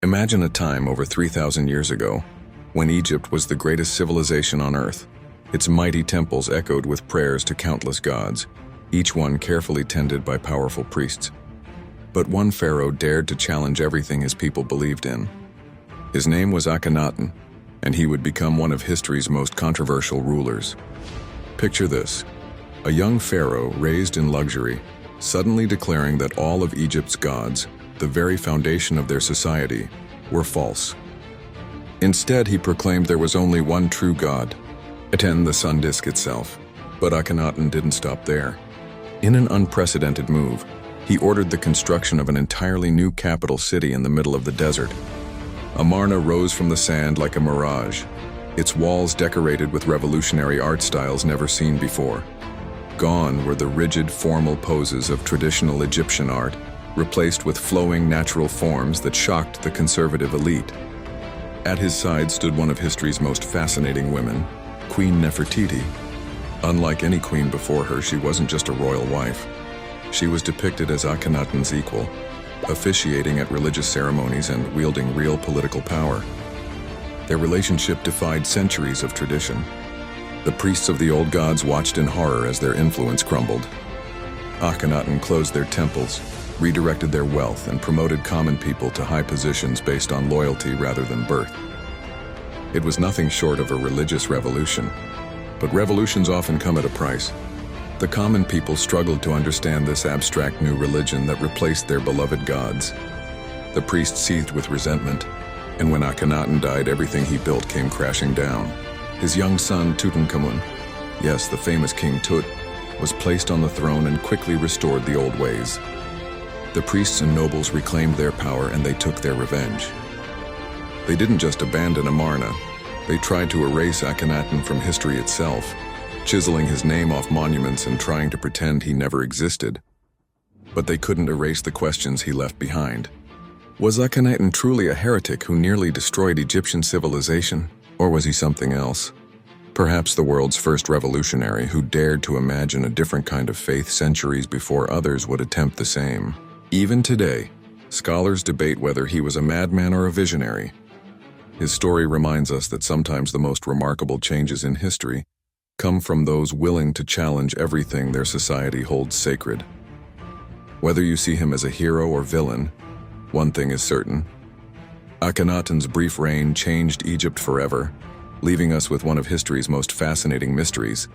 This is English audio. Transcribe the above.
Imagine a time over 3,000 years ago, when Egypt was the greatest civilization on earth. Its mighty temples echoed with prayers to countless gods, each one carefully tended by powerful priests. But one pharaoh dared to challenge everything his people believed in. His name was Akhenaten, and he would become one of history's most controversial rulers. Picture this: a young pharaoh raised in luxury, suddenly declaring that all of Egypt's gods, the very foundation of their society, were false. Instead, he proclaimed there was only one true god, Aten, the sun disk itself. But Akhenaten didn't stop there. In an unprecedented move, he ordered the construction of an entirely new capital city in the middle of the desert. Amarna rose from the sand like a mirage, its walls decorated with revolutionary art styles never seen before. Gone were the rigid, formal poses of traditional Egyptian art, replaced with flowing, natural forms that shocked the conservative elite. At his side stood one of history's most fascinating women, Queen Nefertiti. Unlike any queen before her, she wasn't just a royal wife. She was depicted as Akhenaten's equal, officiating at religious ceremonies and wielding real political power. Their relationship defied centuries of tradition. The priests of the old gods watched in horror as their influence crumbled. Akhenaten closed their temples, redirected their wealth, and promoted common people to high positions based on loyalty rather than birth. It was nothing short of a religious revolution, but revolutions often come at a price. The common people struggled to understand this abstract new religion that replaced their beloved gods. The priests seethed with resentment, and when Akhenaten died, everything he built came crashing down. His young son, Tutankhamun, yes, the famous King Tut, was placed on the throne and quickly restored the old ways. The priests and nobles reclaimed their power, and they took their revenge. They didn't just abandon Amarna, they tried to erase Akhenaten from history itself, chiseling his name off monuments and trying to pretend he never existed. But they couldn't erase the questions he left behind. Was Akhenaten truly a heretic who nearly destroyed Egyptian civilization, or was he something else? Perhaps the world's first revolutionary who dared to imagine a different kind of faith centuries before others would attempt the same. Even today, scholars debate whether he was a madman or a visionary. His story reminds us that sometimes the most remarkable changes in history come from those willing to challenge everything their society holds sacred. Whether you see him as a hero or villain, one thing is certain: Akhenaten's brief reign changed Egypt forever, leaving us with one of history's most fascinating mysteries.